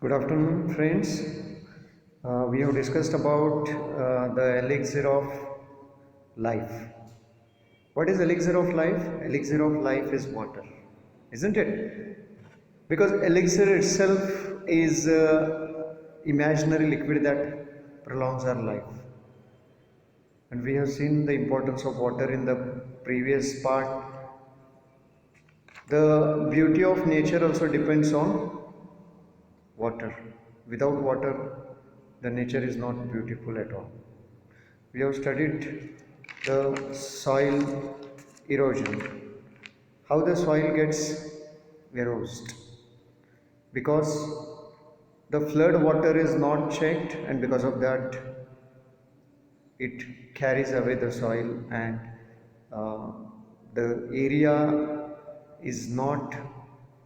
Good afternoon, friends. We have discussed about the elixir of life. What is elixir of life? Elixir of life is water, isn't it? Because elixir itself is imaginary liquid that prolongs our life. And we have seen the importance of water in the previous part. The beauty of nature also depends on water. Without water, the nature is not beautiful at all. We have studied the soil erosion, how the soil gets eroded because the flood water is not checked, and because of that, it carries away the soil, and uh, the area is not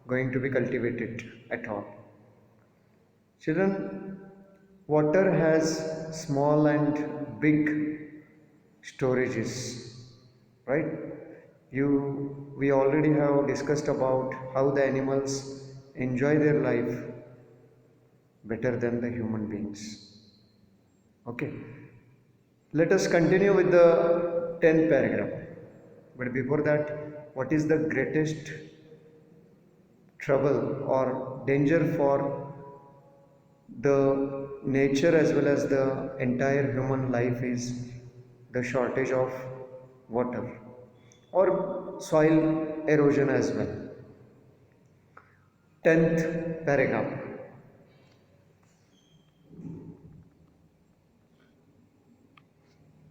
going to be cultivated at all. Children, water has small and big storages, right? We already have discussed about how the animals enjoy their life better than the human beings. Okay, let us continue with the 10th paragraph. But before that, what is the greatest trouble or danger for the nature as well as the entire human life is the shortage of water or soil erosion as well. 10th paragraph.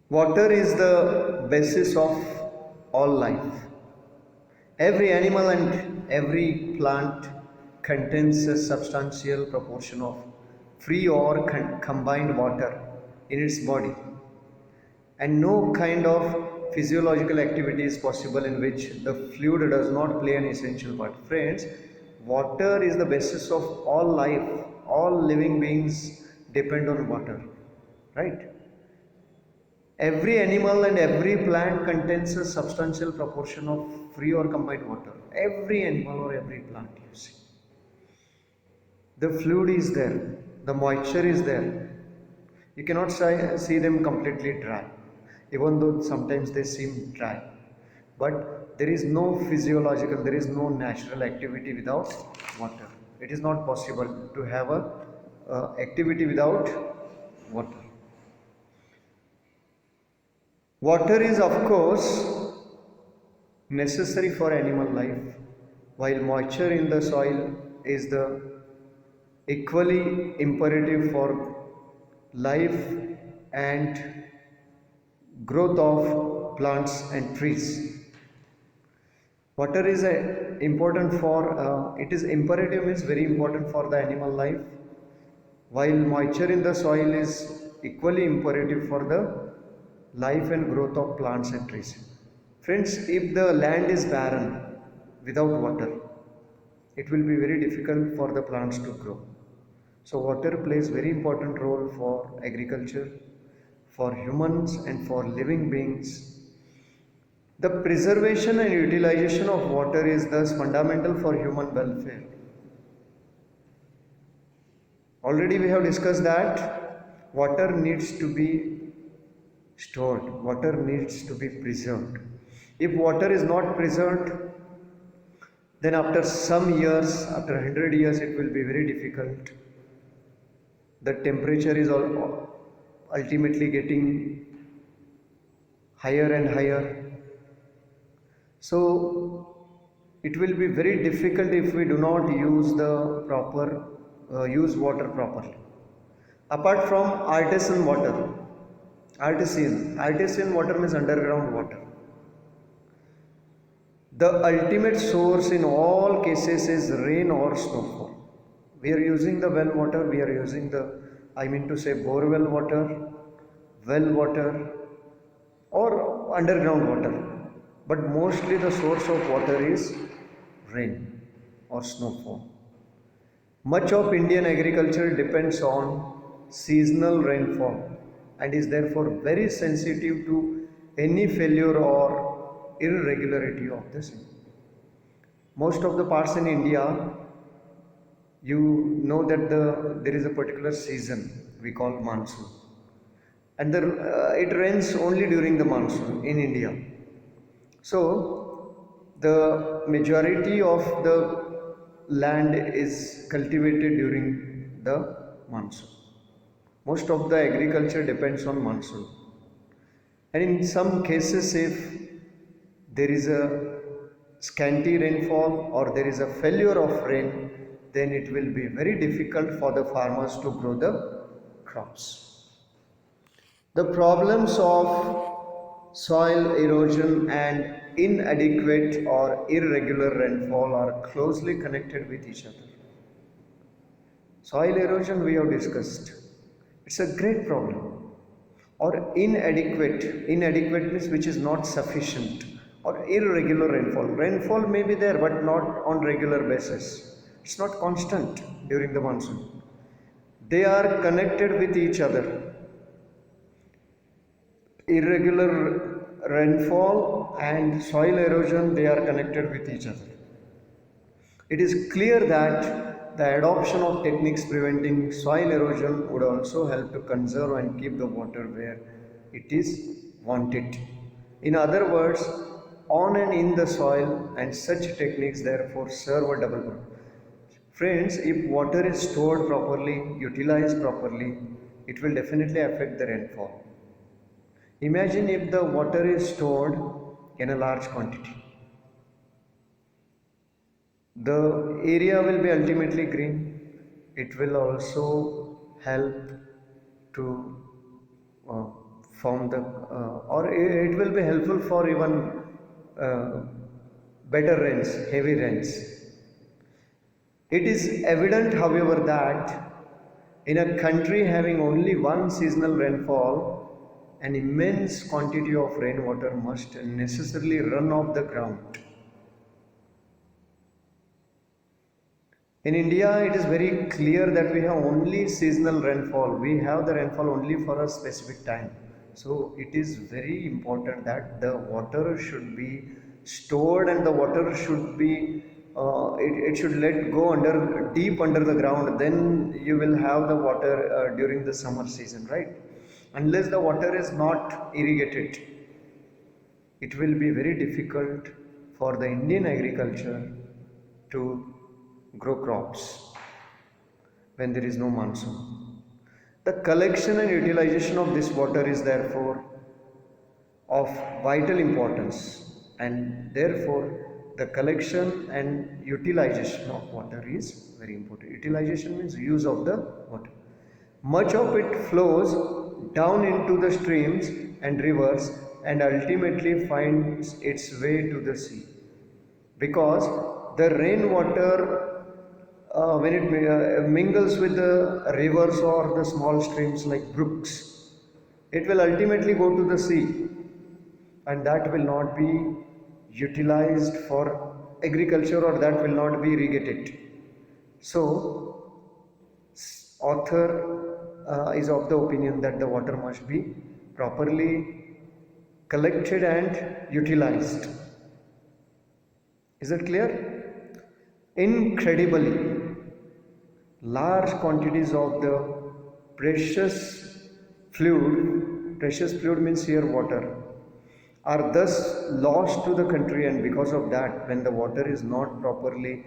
Water is the basis of all life. Every animal and every plant contains a substantial proportion of free or combined water in its body, and no kind of physiological activity is possible in which the fluid does not play an essential part. Friends, water is the basis of all life. All living beings depend on water, right? Every animal and every plant contains a substantial proportion of free or combined water. Every animal or every plant, you see. The fluid is there, the moisture is there. You cannot see them completely dry, even though sometimes they seem dry. But there is no physiological, there is no natural activity without water. It is not possible to have a activity without water. Water is, of course, necessary for animal life, while moisture in the soil is the equally imperative for life and growth of plants and trees. Water is important for it is imperative means very important for the animal life, while moisture in the soil is equally imperative for the life and growth of plants and trees. Friends, if the land is barren without water, it will be very difficult for the plants to grow. So water plays very important role for agriculture, for humans and for living beings. The preservation and utilization of water is thus fundamental for human welfare. Already we have discussed that water needs to be stored, water needs to be preserved. If water is not preserved, then after some years, after 100 years, it will be very difficult. The temperature is ultimately getting higher and higher. So it will be very difficult if we do not use the proper use water properly. Apart from artesian water means underground water. The ultimate source in all cases is rain or snowfall. We are using the well water, we are using I mean to say borewell water, well water, or underground water. But mostly the source of water is rain or snowfall. Much of Indian agriculture depends on seasonal rainfall and is therefore very sensitive to any failure or irregularity of the same. Most of the parts in India, You know that there is a particular season we call monsoon, and it rains only during the monsoon in India. So the majority of the land is cultivated during the monsoon. Most of the agriculture depends on monsoon. And in some cases, if there is a scanty rainfall or there is a failure of rain, then it will be very difficult for the farmers to grow the crops. The problems of soil erosion and inadequate or irregular rainfall are closely connected with each other. Soil erosion we have discussed. It's a great problem. Or inadequate. Inadequate means which is not sufficient. Or irregular rainfall. Rainfall may be there but not on regular basis. It's not constant during the monsoon. They are connected with each other. Irregular rainfall and soil erosion, they are connected with each other. It is clear that the adoption of techniques preventing soil erosion would also help to conserve and keep the water where it is wanted. In other words, on and in the soil, and such techniques therefore serve a double purpose. Friends, if water is stored properly, utilized properly, it will definitely affect the rainfall. Imagine if the water is stored in a large quantity. The area will be ultimately green. It will also help to uh, form the, or it will be helpful for even uh, better rains, heavy rains. It is evident, however, that in a country having only one seasonal rainfall, an immense quantity of rainwater must necessarily run off the ground. In India, it is very clear that we have only seasonal rainfall. We have the rainfall only for a specific time. So it is very important that the water should be stored and the water should be, it should let go under deep under the ground. Then you will have the water during the summer season, right? Unless the water is not irrigated, it will be very difficult for the Indian agriculture to grow crops when there is no monsoon. The collection and utilization of this water is therefore of vital importance, and therefore the collection and utilization of water is very important. Utilization means use of the water. Much of it flows down into the streams and rivers and ultimately finds its way to the sea, because the rainwater, when it mingles with the rivers or the small streams like brooks, it will ultimately go to the sea, and that will not be utilized for agriculture, or that will not be irrigated. So author is of the opinion that the water must be properly collected and utilized. Is that clear? Incredibly, large quantities of the precious fluid means here water, are thus lost to the country, and because of that, when the water is not properly,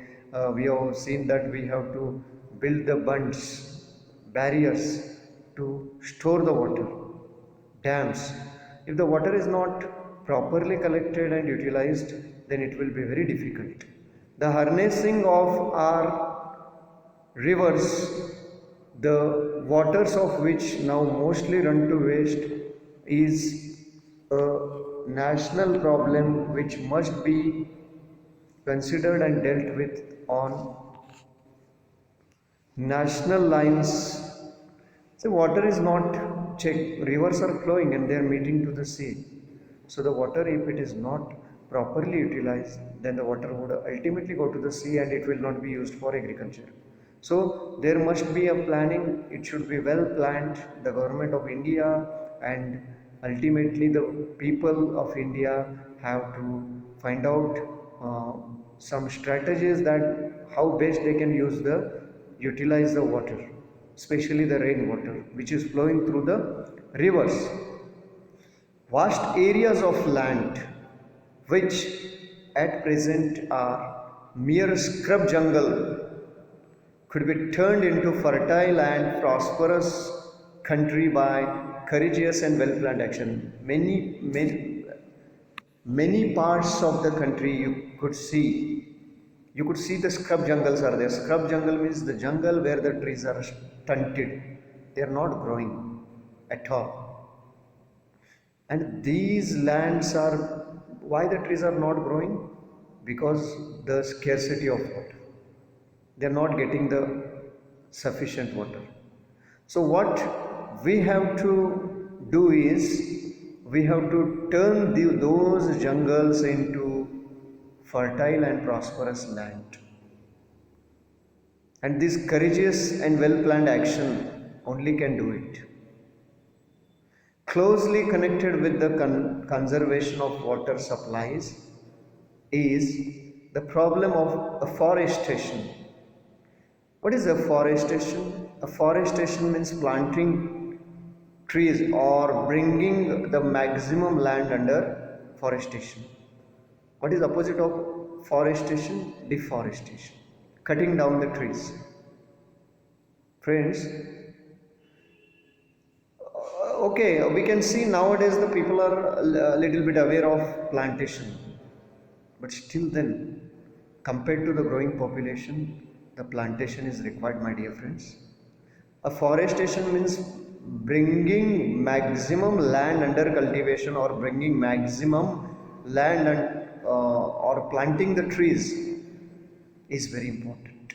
we have seen that we have to build the bunds, barriers to store the water, dams. If the water is not properly collected and utilized, then it will be very difficult. The harnessing of our rivers, the waters of which now mostly run to waste, is a national problem which must be considered and dealt with on national lines. So water is not checked. Rivers are flowing and they are meeting to the sea. So the water, if it is not properly utilized, then the water would ultimately go to the sea and it will not be used for agriculture. So there must be a planning. It should be well planned. The government of India and ultimately the people of India have to find out some strategies that how best they can use the utilize the water, especially the rainwater which is flowing through the rivers. Vast areas of land which at present are mere scrub jungle could be turned into fertile and prosperous country by courageous and well planned action. Many parts of the country you could see the scrub jungles are there. Scrub jungle means the jungle where the trees are stunted, they are not growing at all. And these lands are, why the trees are not growing? Because the scarcity of water, they are not getting the sufficient water. So what we have to do is we have to turn those jungles into fertile and prosperous land. And this courageous and well planned action only can do it. Closely connected with the conservation of water supplies is the problem of afforestation. What is afforestation? Afforestation means planting trees or bringing the maximum land under forestation. What is the opposite of forestation? Deforestation. Cutting down the trees. Friends, okay, we can see nowadays the people are a little bit aware of plantation. But still then, compared to the growing population, the plantation is required, my dear friends. Afforestation means bringing maximum land under cultivation or bringing maximum land and or planting the trees is very important.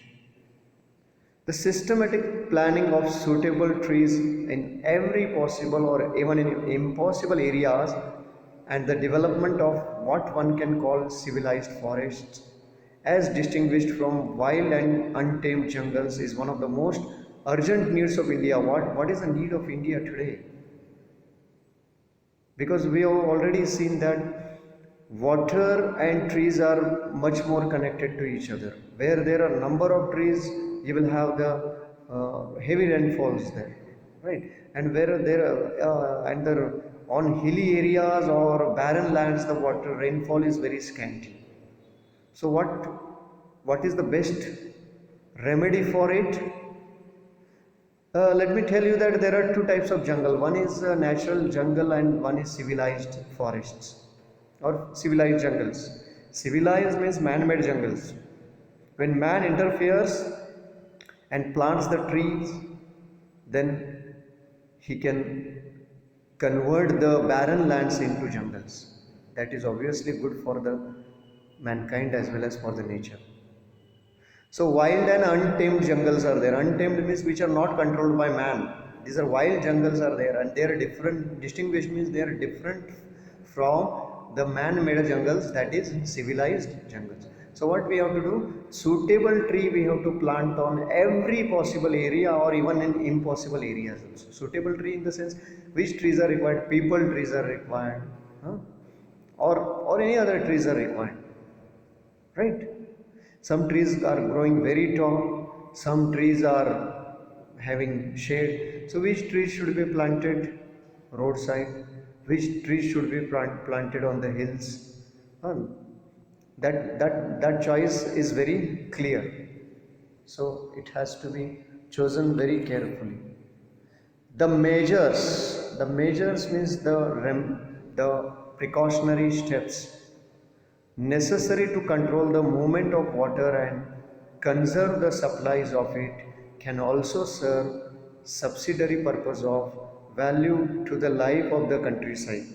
The systematic planning of suitable trees in every possible or even in impossible areas and the development of what one can call civilized forests as distinguished from wild and untamed jungles is one of the most urgent needs of India. What is the need of India today? Because we have already seen that water and trees are much more connected to each other. Where there are number of trees, you will have the heavy rainfalls there, right? And where there on hilly areas or barren lands, the water rainfall is very scanty. So what is the best remedy for it? Let me tell you that there are two types of jungle. One is natural jungle and one is civilized forests or civilized jungles. Civilized means man-made jungles. When man interferes and plants the trees, then he can convert the barren lands into jungles. That is obviously good for the mankind as well as for the nature. So wild and untamed jungles are there. Untamed means which are not controlled by man. These are wild jungles are there, and they are different. Distinguished means they are different from the man-made jungles, that is civilized jungles. So what we have to do? Suitable tree we have to plant on every possible area or even in impossible areas also. Suitable tree in the sense which trees are required? People trees are required, or any other trees are required, right? Some trees are growing very tall, some trees are having shade. So which trees should be planted roadside? Which trees should be planted on the hills? That choice is very clear. So it has to be chosen very carefully. The measures means the precautionary steps necessary to control the movement of water and conserve the supplies of it can also serve subsidiary purpose of value to the life of the countryside.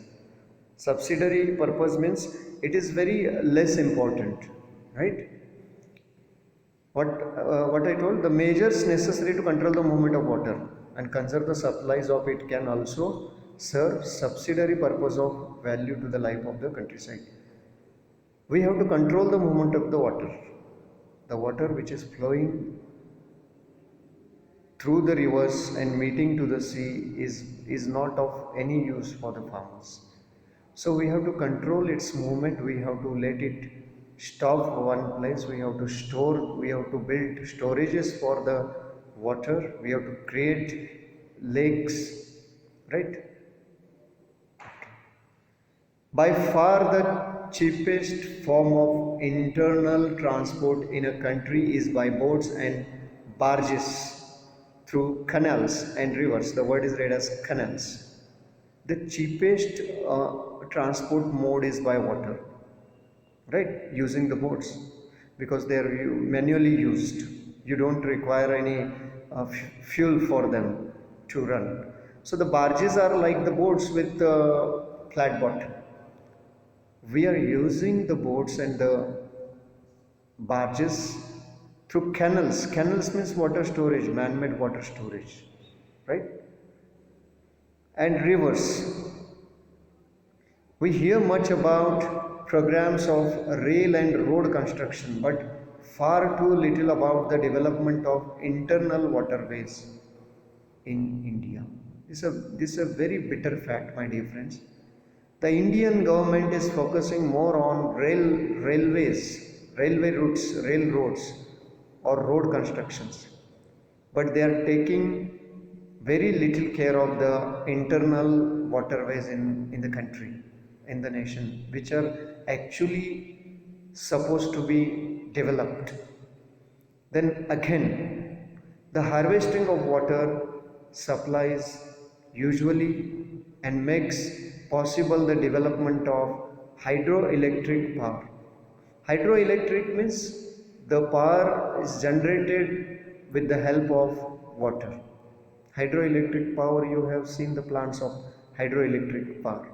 Subsidiary purpose means it is very less important, right? What I told, the measures necessary to control the movement of water and conserve the supplies of it can also serve subsidiary purpose of value to the life of the countryside. We have to control the movement of the water which is flowing through the rivers and meeting to the sea is not of any use for the farmers. So we have to control its movement, we have to let it stop one place, we have to build storages for the water, we have to create lakes, right? By far the cheapest form of internal transport in a country is by boats and barges through canals and rivers. The word is read as canals. The cheapest transport mode is by water, right? Using the boats, because they are manually used. You don't require any fuel for them to run. So the barges are like the boats with flat bottom. We are using the boats and the barges through canals. Canals means water storage, man-made water storage, right? And rivers. We hear much about programs of rail and road construction, but far too little about the development of internal waterways in India. This is a very bitter fact, my dear friends. The Indian government is focusing more on railways, railway routes, railroads, or road constructions, but they are taking very little care of the internal waterways in the country, in the nation, which are actually supposed to be developed. Then again, the harvesting of water supplies usually and makes possible the development of hydroelectric power. Hydroelectric means the power is generated with the help of water. Hydroelectric power, you have seen the plants of hydroelectric power.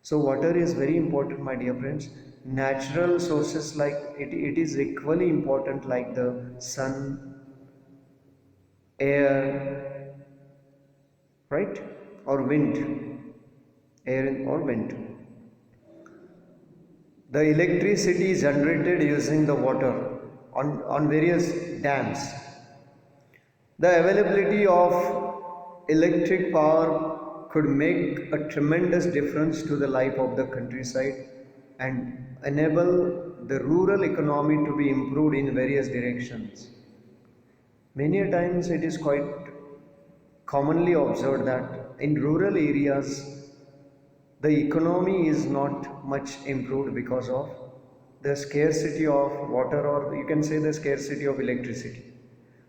So water is very important, my dear friends. Natural sources like it is equally important like the sun, air, right? Or wind, air or wind. The electricity is generated using the water on various dams. The availability of electric power could make a tremendous difference to the life of the countryside and enable the rural economy to be improved in various directions. Many a times it is quite commonly observed that in rural areas the economy is not much improved because of the scarcity of water, or you can say the scarcity of electricity.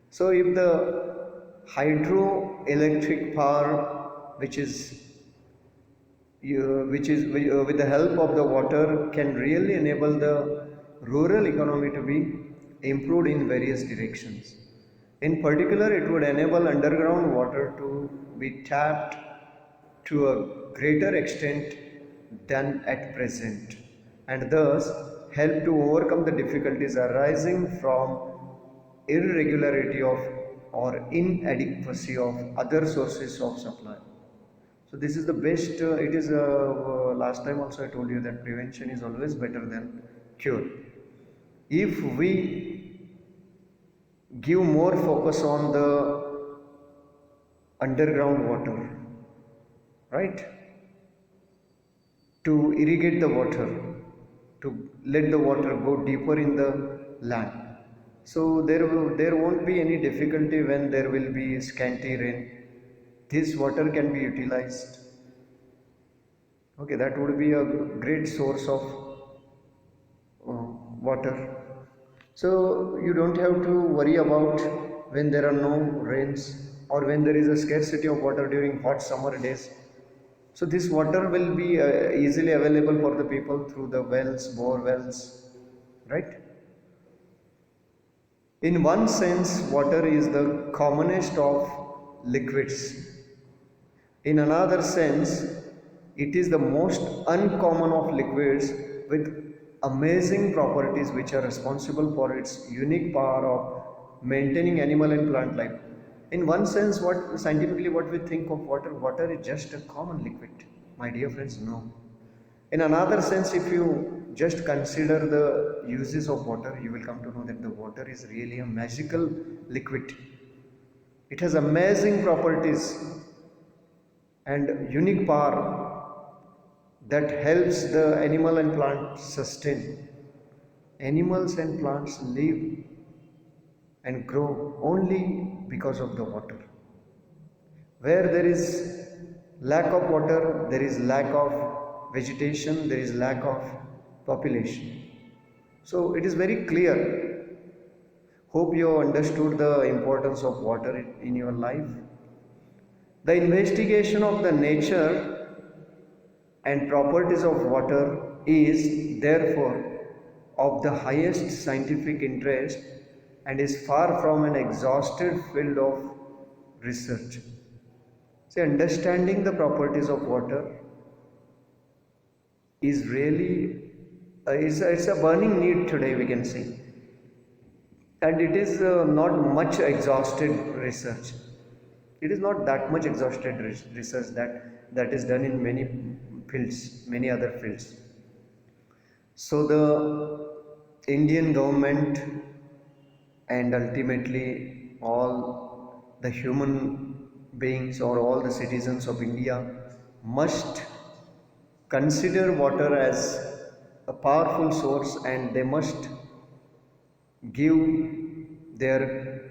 So if the hydroelectric power, which is with the help of the water, can really enable the rural economy to be improved in various directions. In particular, it would enable underground water to be tapped to a greater extent than at present, and thus help to overcome the difficulties arising from irregularity of or inadequacy of other sources of supply. So this is the best. It is last time also I told you that prevention is always better than cure. If we give more focus on the underground water, right, to irrigate the water, to let the water go deeper in the land, so there won't be any difficulty when there will be scanty rain. This water can be utilized. Okay, that would be a great source of water. So you don't have to worry about when there are no rains or when there is a scarcity of water during hot summer days. So this water will be easily available for the people through the wells, bore wells, right? In one sense, water is the commonest of liquids. In another sense, it is the most uncommon of liquids with amazing properties which are responsible for its unique power of maintaining animal and plant life. In one sense, what scientifically what we think of water, water is just a common liquid. My dear friends, no. In another sense, if you just consider the uses of water, you will come to know that the water is really a magical liquid. It has amazing properties and unique power that helps the animal and plant sustain. Animals and plants live and grow only because of the water. Where there is lack of water, there is lack of vegetation, there is lack of population. So it is very clear. Hope you understood the importance of water in your life. The investigation of the nature and properties of water is therefore of the highest scientific interest and is far from an exhausted field of research. See, understanding the properties of water is really it's a burning need today, we can say, and it is not much exhausted research. It is not that much exhausted research that is done in many fields, many other fields. So the Indian government and ultimately all the human beings or all the citizens of India must consider water as a powerful source, and they must give their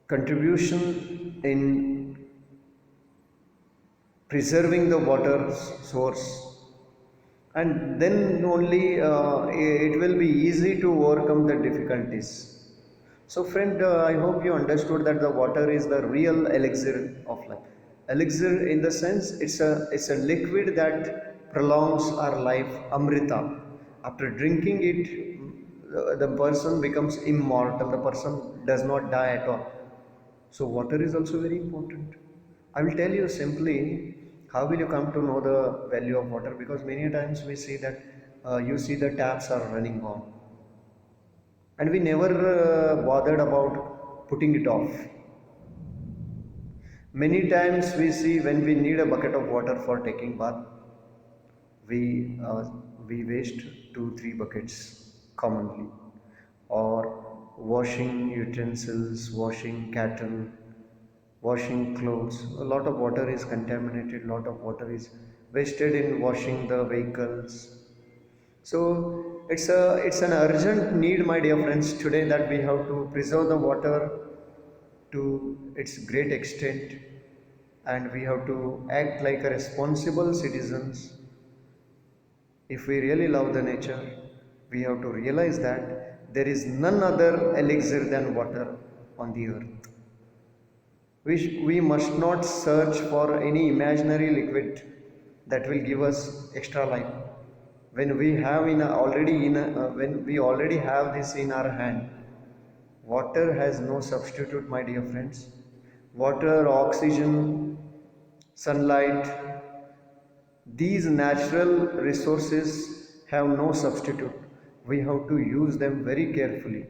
contribution in preserving the water source, and then only it will be easy to overcome the difficulties. So friend, I hope you understood that the water is the real elixir of life. Elixir in the sense it's a liquid that prolongs our life, amrita. After drinking it, the person becomes immortal, the person does not die at all. So water is also very important. I will tell you simply how will you come to know the value of water, because many times we see that you see the taps are running on and we never bothered about putting it off. Many times we see when we need a bucket of water for taking bath, we uh, we waste 2 3 buckets commonly, or washing utensils, washing cattle, washing clothes. A lot of water is contaminated, lot of water is wasted in washing the vehicles. So it's an urgent need, my dear friends, today, that we have to preserve the water to its great extent, and we have to act like a responsible citizens. If we really love the nature, we have to realize that there is none other elixir than water on the earth. We must not search for any imaginary liquid that will give us extra life. When we have when we already have this in our hand, water has no substitute, my dear friends. Water, oxygen, sunlight, these natural resources have no substitute. We have to use them very carefully.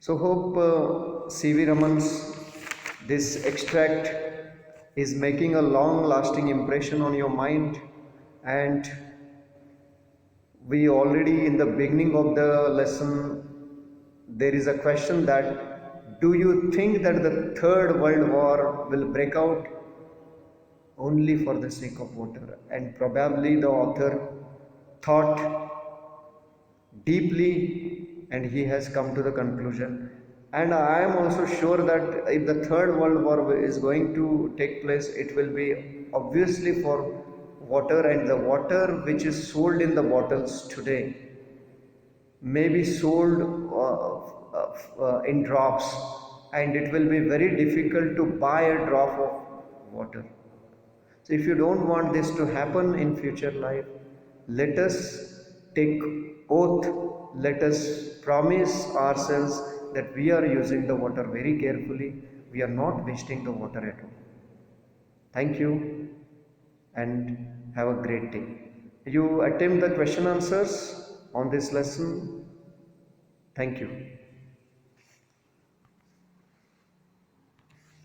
So hope C.V. Raman's this extract is making a long lasting impression on your mind, and we already in the beginning of the lesson there is a question that, do you think that the third world war will break out only for the sake of water? And probably the author thought deeply and he has come to the conclusion. And I am also sure that if the third world war is going to take place, it will be obviously for water, and the water which is sold in the bottles today may be sold in drops, and it will be very difficult to buy a drop of water. So if you don't want this to happen in future life, let us take oath, let us promise ourselves that we are using the water very carefully, we are not wasting the water at all. Thank you and have a great day. You attempt the question answers on this lesson. Thank you.